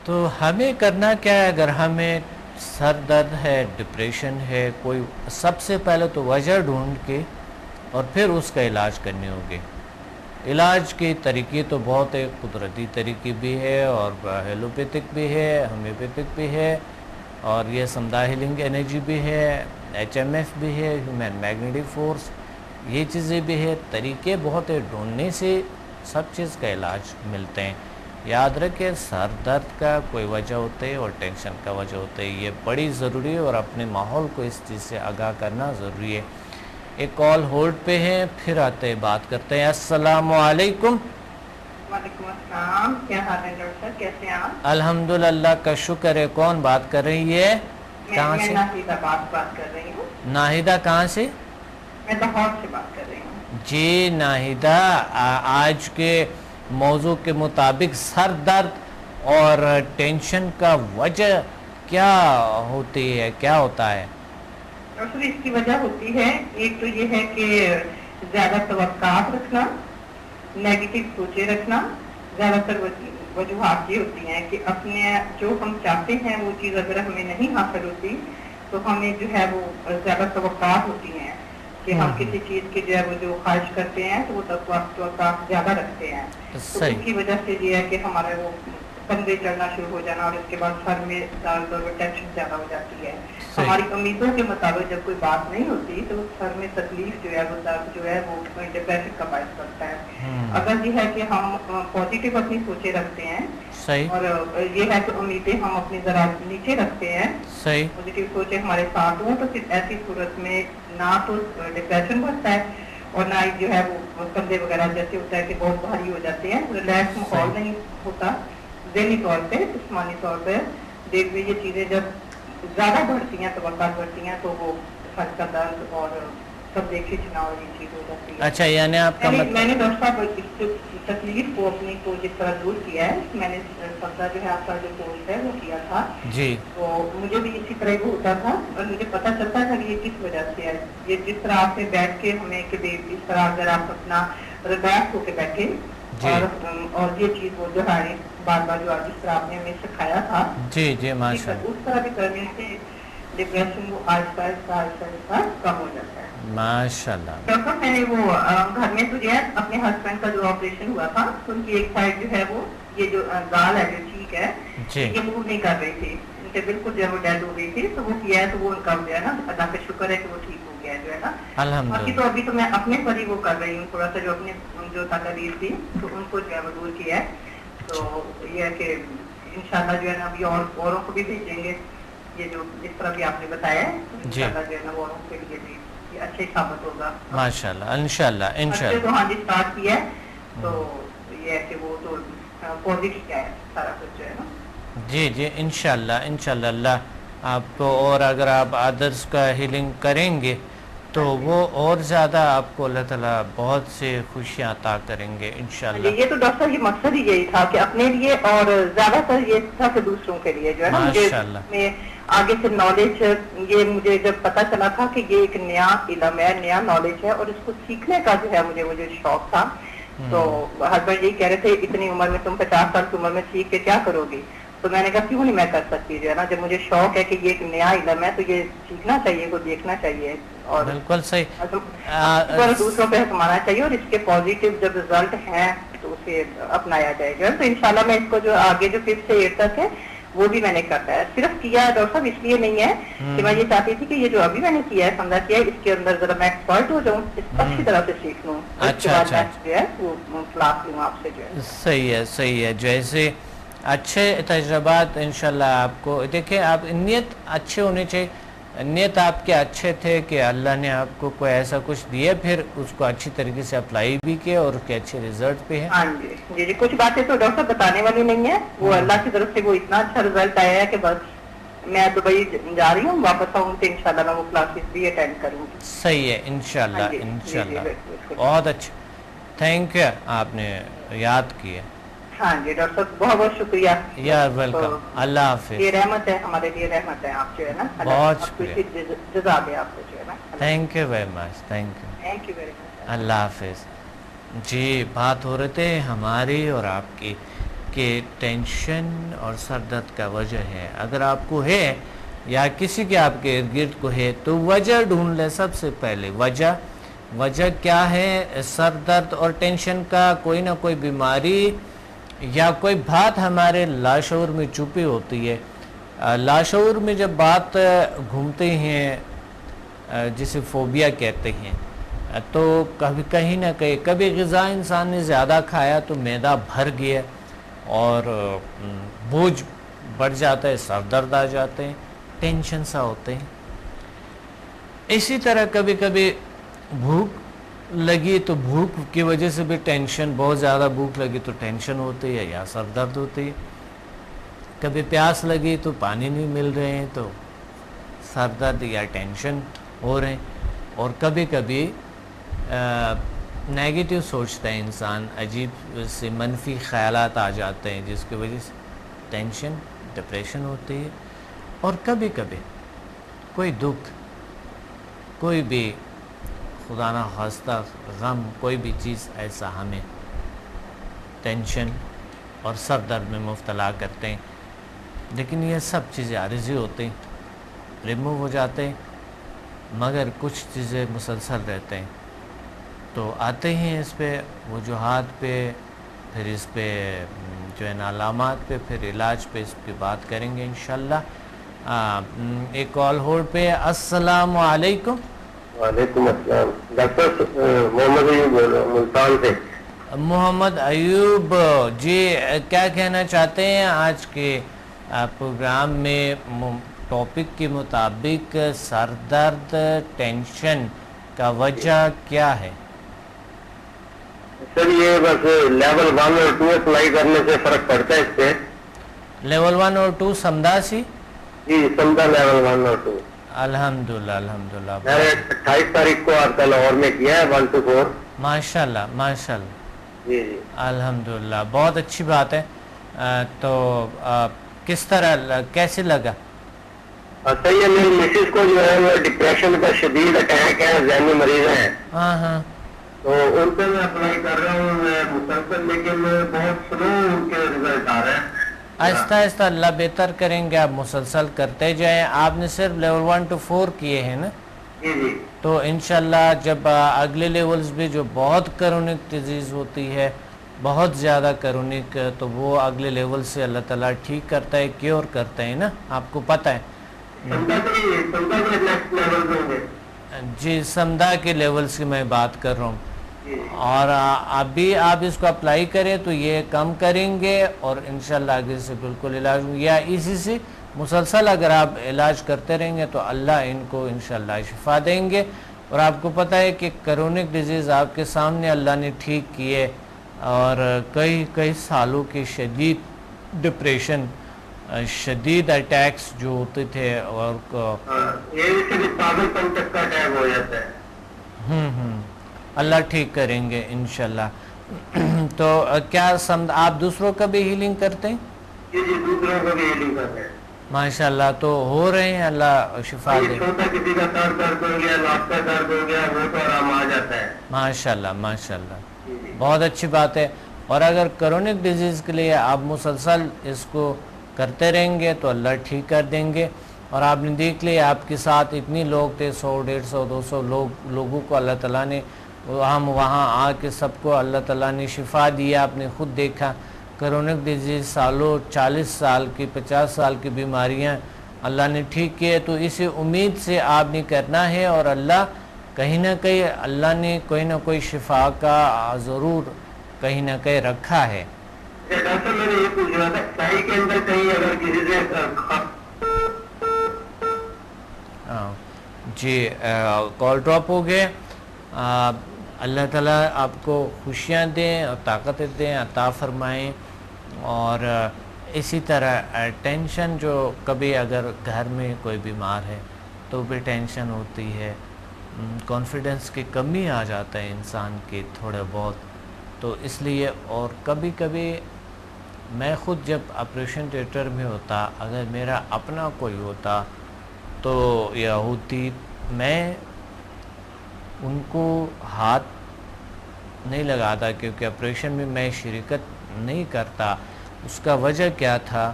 تو ہمیں کرنا کیا ہے؟ اگر ہمیں سر درد ہے، ڈپریشن ہے، کوئی سب سے پہلے تو وجہ ڈھونڈ کے اور پھر اس کا علاج کرنے ہوگے۔ علاج کے طریقے تو بہت ہے، قدرتی طریقے بھی ہے اور ہیلوپیتھک بھی ہے، ہومیوپیتھک بھی ہے، اور یہ سمدھا ہیلنگ انرجی بھی ہے، HMF بھی ہے، ہیومن میگنیٹک فورس، یہ چیزیں بھی ہے۔ طریقے بہت ہے، ڈھونڈنے سے سب چیز کا علاج ملتے ہیں۔ یاد رکھیں، سر درد کا کوئی وجہ ہوتا ہے اور ٹینشن کا وجہ ہوتا ہے، یہ بڑی ضروری ہے اور اپنے ماحول کو اس چیز سے آگاہ کرنا ضروری ہے۔ ایک کال ہولڈ پہ ہے، پھر آتے ہیں بات کرتے ہیں۔ السلام علیکم۔ وعلیکم السلام، کیا حال ہے ڈاکٹر صاحب، کیسے ہیں آپ؟ الحمدللہ کا شکر ہے۔ کون بات کر رہی ہے؟ کہاں سے؟ میں ناہیدہ بات کر رہی ہوں۔ ناہیدہ کہاں سے؟ میں لاہور سے بات کر رہی ہوں۔ جی ناہیدہ، آج کے موضوع کے مطابق سر درد اور ٹینشن کا وجہ کیا ہوتی ہے، کیا ہوتا ہے؟ ڈاکٹر، اس کی وجہ ہوتی ہے، ایک تو یہ ہے کہ زیادہ توقعات رکھنا، نیگیٹو سوچے رکھنا۔ زیادہ تر وجوہات یہ ہوتی ہیں کہ اپنے جو ہم چاہتے ہیں وہ چیز اگر ہمیں نہیں حاصل ہوتی تو ہمیں جو ہے وہ زیادہ توقعات ہوتی ہیں کہ ہم کسی چیز کی جو ہے وہ جو خواہش کرتے ہیں تو وہ توقعات زیادہ رکھتے ہیں، تو اس کی وجہ سے یہ ہے کہ ہمارا وہ کندھے چڑھنا شروع ہو جانا، اور اس کے بعد سر میں درد اور ٹینشن زیادہ ہو جاتی ہے۔ ہماری امیدوں کے مطابق جب کوئی بات نہیں ہوتی تو سر میں تکلیف جو ہے وہ درد جو ہے وہ ڈپریشن کا باعث بنتا ہے۔ اگر یہ ہے کہ ہم پازیٹیو اپنی سوچیں رکھتے ہیں اور یہ ہے کہ امیدیں ہم اپنی ذرا نیچے رکھتے ہیں، پازیٹیو سوچیں ہمارے ساتھ ہوں، تو پھر ایسی صورت میں نہ تو ڈپریشن بڑھتا ہے اور نہ ہی جو ہے وہ کندھے وغیرہ جیسے ہوتا ہے کہ بہت بھاری ہو جاتے ہیں، ریلیکس ماحول نہیں ہوتا ذہنی طور پہ، جسمانی طور پہ۔ دیکھ یہ چیزیں جب زیادہ بڑھتی ہیں، توقعات بڑھتی ہیں، تو وہ سر کا درد اور سب کھینچنا اور یہ چیز ہو جاتی ہے۔ اچھا، یعنی آپ کا میں نے ڈاکٹر صاحب اس تکلیف کو اپنی کو جس طرح دور کیا ہے، میں نے سمجھا جو ہے آپ کا جو کورس ہے وہ کیا تھا جی، تو مجھے بھی اسی طرح وہ ہوتا تھا اور مجھے پتہ چلتا تھا کہ یہ کس وجہ سے ہے۔ یہ جس طرح آپ نے بیٹھ کے ہمیں کہ اس طرح اگر آپ اپنا ریلیکس ہو کے بیٹھے اور یہ چیز وہ جو ہے بار بار جو جس طرح آپ نے ہمیں سکھایا تھا، جی جی ماشاء اللہ، اس طرح بھی کرنے سے ڈپریشن وہ آہستہ آہستہ کم ہو جاتا ہے۔ ماشاء اللہ۔ ڈاکٹر میں نے وہ گھر میں تو جو ہے اپنے ہسبینڈ کا جو آپریشن ہوا تھا ان کی ایک سائڈ جو ہے وہ یہ جو گال ہے جو ٹھیک ہے یہ موو نہیں کر رہی تھی، ان کے بالکل جو ہے وہ ڈیڈ ہو گئی تھی، تو وہ کیا ہے تو وہ ان کا جو ہے نا اللہ کا شکر ہے کہ وہ ٹھیک ہو گیا جو ہے نا۔ باقی تو ابھی تو میں اپنے پر ہی وہ کر رہی ہوں، تھوڑا سا جو اپنے جو تکلیف تھی تو ان کو جو ہے وہ دور کیا ہے، تو یہ ہے کہ انشاءاللہ جو ہے نا ابھی اوروں کو بھی بھیجیں گے یہ جو جس طرح بھی آپ نے بتایا ہے، انشاءاللہ جو ہے نا اوروں کے لیے بھی یہ اچھے ثابت ہوگا ماشاءاللہ انشاءاللہ۔ تو ہاں جی اسٹارٹ کیا ہے تو یہ ہے کہ وہ تو پازیٹیو کیا ہے سارا کچھ جو ہے نا۔ جی جی انشاءاللہ انشاءاللہ، اللہ آپ کو، اور اگر آپ ادرس کا ہیلنگ کریں گے تو وہ اور زیادہ آپ کو اللہ تعالیٰ بہت سے خوشیاں عطا کریں گے انشاءاللہ۔ یہ تو ڈاکٹر یہ مقصد ہی یہی تھا کہ اپنے لیے اور زیادہ تر یہ تھا کہ دوسروں کے لیے جو ہے نا، مجھے آگے سے نالج یہ مجھے جب پتا چلا تھا کہ یہ ایک نیا علم ہے، نیا نالج ہے اور اس کو سیکھنے کا جو ہے مجھے شوق تھا، تو ہسبینڈ یہی کہہ رہے تھے اتنی عمر میں تم 50 سال کی عمر میں سیکھ کے کیا کرو گی، تو میں نے کہا کیوں نہیں میں کر سکتی جو ہے نا، جب مجھے شوق ہے کہ یہ ایک نیا علم ہے تو یہ سیکھنا چاہیے، کو دیکھنا چاہیے اور بالکل صحیح دوسروں پہ حکمانا چاہیے، اور اس کے پازیٹیو جب رزلٹ ہیں تو اسے اپنایا جائے گا۔ تو انشاءاللہ میں اس کو جو آگے جو 5 سے 8 تک ہے وہ بھی میں نے کرتا ہے، صرف کیا ہے ڈاکٹر صاحب اس لیے نہیں ہے کہ میں یہ چاہتی تھی کہ یہ جو ابھی میں نے کیا ہے سمجھا کیا ہے اس کے اندر ذرا میں ایکسپرٹ ہو جاؤں، اچھی طرح سے سیکھ لوں، اس کے بعد میں جو ہے وہ کلاس لوں آپ سے جو ہے۔ صحیح ہے صحیح ہے، جیسے اچھے تجربات انشاءاللہ آپ کو، دیکھیں آپ نیت اچھے ہونے چاہیے، نیت آپ کے اچھے تھے کہ اللہ نے آپ کو کوئی ایسا کچھ دیا، پھر اس کو اچھی طریقے سے اپلائی بھی کیا اور اس کے اچھے ریزلٹ بھی ہیں۔ ہاں جی جی کچھ باتیں تو ڈاکٹر صاحب بتانے والی نہیں ہے، وہ اللہ کی طرف سے وہ اتنا اچھا ریزلٹ آیا ہے کہ بس میں دبئی جا رہی ہوں، واپس آؤں تو انشاءاللہ میں وہ کلاسز بھی اٹینڈ کروں گی۔ صحیح ہے انشاءاللہ انشاءاللہ، بہت اچھا، تھینک یو آپ نے یاد کیا۔ ہاں جی ڈاکٹر صاحب بہت بہت شکریہ، یار ویلکم، اللہ حافظ۔ یہ رحمت ہے ہمارے لیے، رحمت ہے آپ جو ہے نا، بہت شکریہ، جزا دے آپ کو جو ہے نا۔ Thank you very much, thank you very much, اللہ حافظ۔ جی بات ہو رہے تھے ہماری اور آپ کی کہ ٹینشن اور سر درد کا وجہ ہے، اگر آپ کو ہے یا کسی کے آپ کے ارد گرد کو ہے تو وجہ ڈھونڈ لیں سب سے پہلے۔ وجہ کیا ہے سر درد اور ٹینشن کا؟ کوئی نہ کوئی بیماری یا کوئی بات ہمارے لاشعور میں چھپی ہوتی ہے۔ لاشعور میں جب بات گھومتے ہیں جسے فوبیا کہتے ہیں، تو کہیں نہ کہیں کبھی غذا انسان نے زیادہ کھایا تو معدہ بھر گیا اور بوجھ بڑھ جاتا ہے، سر درد آ جاتے ہیں، ٹینشن سا ہوتے ہیں۔ اسی طرح کبھی کبھی بھوک لگی تو بھوک کی وجہ سے بھی ٹینشن، بہت زیادہ بھوک لگی تو ٹینشن ہوتی ہے یا سر درد ہوتی ہے۔ کبھی پیاس لگی تو پانی نہیں مل رہے ہیں تو سر درد یا ٹینشن ہو رہے ہیں۔ اور کبھی کبھی نیگیٹو سوچتا ہے انسان، عجیب سے منفی خیالات آ جاتے ہیں جس کی وجہ سے ٹینشن، ڈپریشن ہوتی ہے۔ اور کبھی کبھی کوئی دکھ، کوئی بھی خدا نہ خواستہ غم، کوئی بھی چیز ایسا ہمیں ٹینشن اور سر درد میں مبتلا کرتے ہیں، لیکن یہ سب چیزیں عارضی ہوتی ہیں، ریموو ہو جاتے ہیں، مگر کچھ چیزیں مسلسل رہتے ہیں۔ تو آتے ہیں اس پہ وجوہات پہ، پھر اس پہ جو ہے نا علامات پہ، پھر علاج پہ اس پہ بات کریں گے انشاءاللہ۔ ایک کال ہولڈ پہ۔ السلام علیکم۔ وعلیکم السلام، ڈاکٹر محمد ایوب بول رہا ہوں ملتان سے۔ محمد ایوب جی، کیا کہنا چاہتے ہیں آج کے پروگرام میں ٹاپک کے مطابق سر درد، ٹینشن کا وجہ کیا ہے؟ سر یہ بس لیول 1 اور 2 اپلائی کرنے سے فرق پڑتا ہے اس پہ۔ لیول 1 اور 2 سمدھا سی؟ جی سمجھا، لیول 1 اور 2 الحمدللہ الحمدللہ، میں نے 28 تاریخ کو آپ کا لاہور میں کیا ہے 1 to 4۔ ماشاءاللہ ماشاءاللہ، جی جی الحمدللہ، بہت اچھی بات ہے۔ تو کس طرح کیسے لگا؟ صحیح ہے، میری مسز کو جو ہے وہ ڈپریشن کا شدید اٹیک ہے، ذہنی مریض ہیں، ہاں ہاں، تو ان پہ میں اپلائی کر رہا ہوں میں مسلسل، لیکن بہت سلو ان کے رزلٹ آ رہے ہیں۔ آہستہ آہستہ اللہ بہتر کریں گے، آپ مسلسل کرتے جائیں۔ آپ نے صرف لیول 1 to 4 کیے ہیں نا؟ جی جی تو انشاءاللہ جب اگلے لیولز بھی جو بہت کرونک ڈیزیز ہوتی ہے، بہت زیادہ کرونک، تو وہ اگلے لیول سے اللہ تعالیٰ ٹھیک کرتا ہے، کیور کرتا ہے نا، آپ کو پتہ ہے سمجھا کے نیکسٹ لیول پہ ہوں گے۔ جی، سمدھا کے لیولز کی میں بات کر رہا ہوں۔ جی اور ابھی آپ اس کو اپلائی کریں تو یہ کم کریں گے اور انشاءاللہ آگے سے بالکل علاج یا اسی سے مسلسل اگر آپ علاج کرتے رہیں گے تو اللہ ان کو انشاءاللہ شفا دیں گے۔ اور آپ کو پتہ ہے کہ کرونک ڈیزیز آپ کے سامنے اللہ نے ٹھیک کیے، اور کئی سالوں کے شدید ڈپریشن، شدید اٹیکس جو ہوتے تھے، اور یہ صرف پاگل پن تک کا اٹیک ہو جاتا ہے۔ اللہ ٹھیک کریں گے انشاءاللہ۔ تو کیا آپ دوسروں کا بھی ہیلنگ کرتے ہیں؟ جی جی، دوسروں کو بھی ہیلنگ کرتے ہیں ماشاءاللہ، تو ہو رہے ہیں، اللہ شفا دے۔ چھوٹا کسی کا سر درد ہو گیا، ناک کا درد ہو گیا، وہ تو آرام آ جاتا ہے۔ ماشاءاللہ ماشاءاللہ، جی جی بہت اچھی بات ہے۔ اور اگر کرونک ڈیزیز کے لیے آپ مسلسل اس کو کرتے رہیں گے تو اللہ ٹھیک کر دیں گے۔ اور آپ نے دیکھ لیا آپ کے ساتھ اتنی لوگ تھے، 100 150 200 لوگوں کو اللہ تعالیٰ نے، ہم وہاں آ کے سب کو اللہ تعالیٰ نے شفا دیا، آپ نے خود دیکھا۔ کرونک ڈیزیز سالوں، 40 سال کی، 50 سال کی بیماریاں اللہ نے ٹھیک کیے، تو اسی امید سے آپ نے کرنا ہے، اور اللہ کہیں نہ کہیں اللہ نے کوئی نہ کوئی شفا کا ضرور کہیں نہ کہیں رکھا ہے۔ ڈاکٹر میں نے یہ پوچھ رہا تھا، ٹائی کے اندر کہیں اگر کسی سے جی، کال ڈراپ ہو گئے۔ اللہ تعالیٰ آپ کو خوشیاں دیں اور طاقتیں دیں، عطا فرمائیں۔ اور اسی طرح ٹینشن، جو کبھی اگر گھر میں کوئی بیمار ہے تو بھی ٹینشن ہوتی ہے، کانفیڈنس کی کمی آ جاتا ہے انسان کی تھوڑا بہت، تو اس لیے۔ اور کبھی کبھی میں خود جب آپریشن تھیٹر میں ہوتا، اگر میرا اپنا کوئی ہوتا تو یا ہوتی، میں ان کو ہاتھ نہیں لگاتا، کیونکہ آپریشن میں میں شرکت نہیں کرتا، اس کا وجہ کیا تھا؟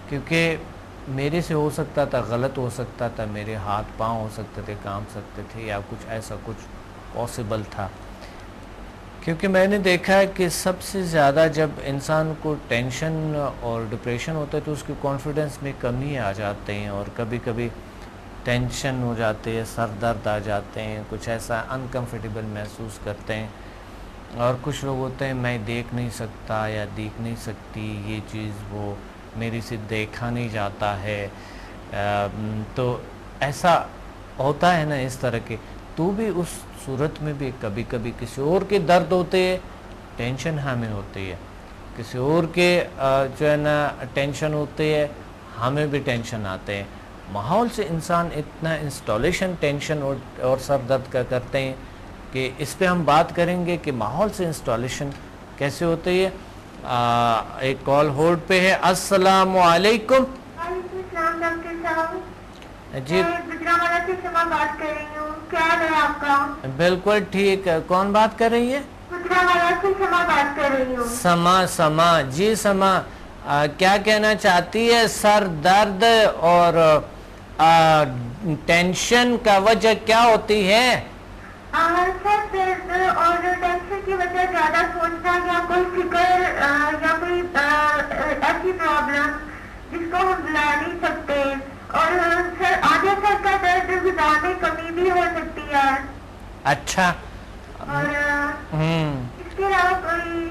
کیونکہ میرے سے ہو سکتا تھا، غلط ہو سکتا تھا، میرے ہاتھ پاؤں ہو سکتے تھے، کام سکتے تھے، یا کچھ ایسا کچھ پاسبل تھا. کیونکہ میں نے دیکھا ہے کہ سب سے زیادہ جب انسان کو ٹینشن اور ڈپریشن ہوتا ہے تو اس کی کانفیڈنس میں کمی آ جاتے ہیں، اور کبھی کبھی ٹینشن ہو جاتے ہیں، سر درد آ جاتے ہیں، کچھ ایسا انکمفرٹیبل محسوس کرتے ہیں. اور کچھ لوگ ہوتے ہیں میں دیکھ نہیں سکتا یا دیکھ نہیں سکتی یہ چیز، وہ میری سے دیکھا نہیں جاتا ہے. تو ایسا ہوتا ہے نا اس طرح کے. تو بھی اس صورت میں بھی کبھی کبھی کسی اور کے درد ہوتے ہیں، ٹینشن ہمیں ہوتی ہے، کسی اور کے جو ہے نا ٹینشن ہوتے ہے، ہمیں بھی ٹینشن آتے ہیں. ماحول سے انسان اتنا انسٹالیشن ٹینشن اور سر درد کا کرتے ہیں کہ اس پہ ہم بات کریں گے کہ ماحول سے انسٹالیشن کیسے ہوتی ہے. ایک کال ہولڈ پہ ہے. السلام علیکم. وعلیکم السلام ڈاکٹر صاحب. جی میں گجرانوالہ سے سما بات کر رہی ہوں. کیا حال ہے آپ کا؟ بالکل ٹھیک. کون بات کر رہی ہے؟ گجرانوالہ سے سما بات کر رہی ہوں. سما جی سما کیا کہنا چاہتی ہے؟ سر درد اور ٹینشن کا وجہ کیا ہوتی ہے؟ سر درد اور ٹینشن کی وجہ زیادہ سوچنا یا کوئی فکر یا کوئی ایسی پرابلم جس کو ہم بلا نہیں سکتے. اور سر آدھے سر کا درد غذا میں کمی بھی ہو سکتی ہے. اچھا. اور اس کے علاوہ کوئی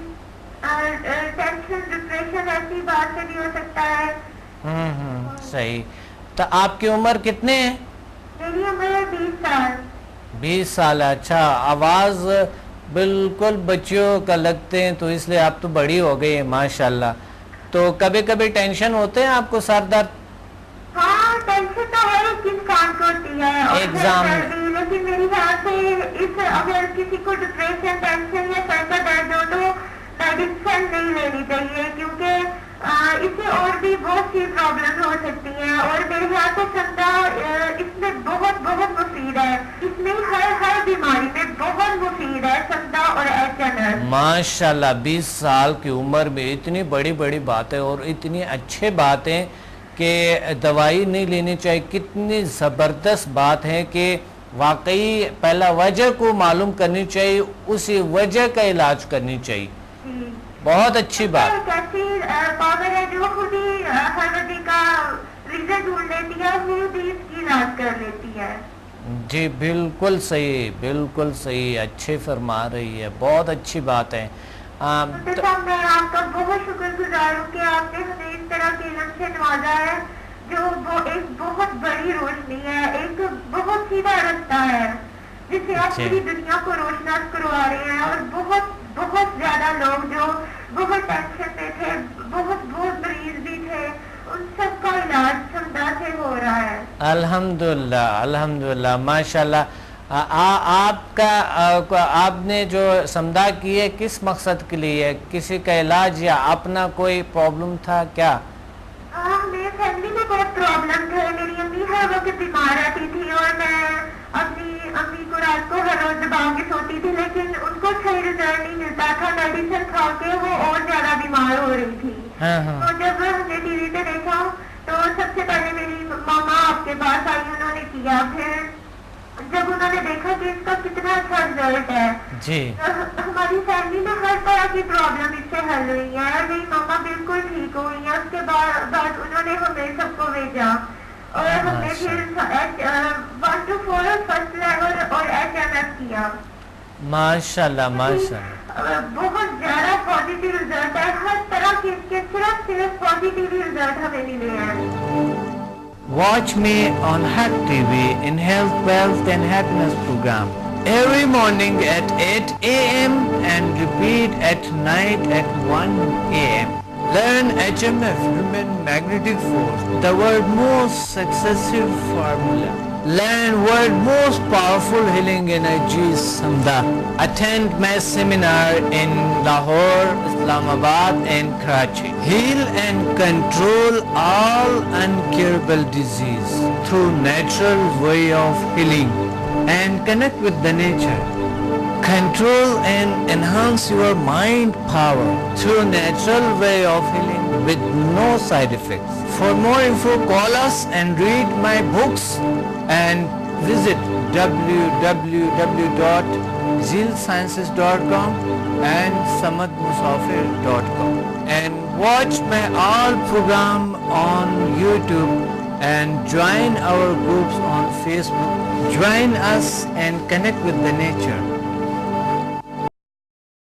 ٹینشن ڈپریشن ایسی بات سے بھی ہو سکتا ہے. صحیح. تو آپ کی عمر کتنے ہیں؟ میری عمر ہے 20 سال. 20 سال. اچھا. آواز بالکل بچیوں کا لگتے ہیں تو اس لیے آپ تو بڑی ہو گئی ہیں ماشاءاللہ. تو کبھی کبھی ٹینشن ہوتے ہیں آپ کو؟ سر درد؟ ہاں ٹینشن تو ہر ایک انسان کو ہوتی ہے ایگزام، لیکن میری خیال سے اگر کسی کو ڈپریشن ٹینشن یا سر کا درد ہو تو میڈیسن نہیں لینی چاہیے، کیونکہ اس سے اور بھی بہت سی پرابلم ہو سکتی ہیں. اور میرے خیال سے سندا اس میں بہت بہت مفید ہے. اس میں ہر بیماری میں بہت مفید ہے سندا اور HMS. ماشاءاللہ 20 سال کی عمر میں اتنی بڑی بڑی باتیں اور اتنی اچھے باتیں کہ دوائی نہیں لینی چاہیے. کتنی زبردست بات ہے کہ واقعی پہلا وجہ کو معلوم کرنی چاہیے، اسی وجہ کا علاج کرنی چاہیے. بہت اچھی بات. ایسی پاور ہے جو خود ہی ہر وجہ کا ریزن ڈھونڈ لیتی ہے، خود ہی اس کی علاج کر لیتی ہے. جی بالکل صحیح، بالکل صحیح. اچھے فرما رہی ہے. بہت اچھی بات ہے. ڈاکٹر صاحب میں آپ کا بہت شکر گزار ہوں کہ آپ نے ہمیں اس طرح کے علم سے نوازا ہے جو ایک بہت بڑی روشنی ہے، ایک بہت سیدھا رستہ ہے جس سے آپ پوری دنیا کو روشناس کروا رہے ہیں. اور بہت بہت زیادہ لوگ جو بہت ٹینشن میں تھے، بہت مریض بھی تھے، ان سب کا علاج سندا سے ہو رہا ہے. الحمدللہ الحمدللہ ماشاءاللہ. آپ نے جو سمدھا کی ہے کس مقصد کے لیے؟ کسی کا علاج یا اپنا کوئی پرابلم تھا کیا؟ میرے فیملی میں بہت پرابلم تھے. میری امی ہر وقت بیمار رہتی تھی اور میں اپنی امی کو رات کو ہر روز دبا کے سوتی تھی، لیکن ان کو صحیح رزلٹ نہیں ملتا تھا. میڈیسن کھا کے وہ اور زیادہ بیمار ہو رہی تھی. تو جب ہم نے ٹی وی پہ دیکھا تو سب سے پہلے میری ماما آپ کے پاس آئی، انہوں نے کیا. پھر جب انہوں نے دیکھا کہ اس کا کتنا اچھا رزلٹ ہے، جی ہماری فیملی میں ہر طرح کی پرابلم اس سے حل ہوئی ہے اور میری ماما بالکل ٹھیک ہوئی ہیں. اس کے بعد انہوں نے ہمیں سب کو بھیجا اور ہم نے پھر 1 to 4 فرسٹ لیول اور HMS کیا. ماشاءاللہ ماشاءاللہ. بہت زیادہ پازیٹیو رزلٹ ہے. ہر طرح کے صرف پازیٹیو رزلٹ ہمیں ملے ہیں. Watch me on Hack TV in Health, Wealth and Happiness program every morning at 8 a.m. and repeat at night at 1 a.m. Learn HMF, Human Magnetic Force, the world's most successful formula. Learn world's most powerful healing energies, Samda. Attend my seminar in Lahore, Islamabad and Karachi. Heal and control all incurable disease through natural way of healing and connect with the nature. Control and enhance your mind power through natural way of healing with no side effects. For more info, call us and read my books and visit www.zilsciences.com and samadmusafir.com and watch my all program on YouTube and join our groups on Facebook. Join us and connect with the nature.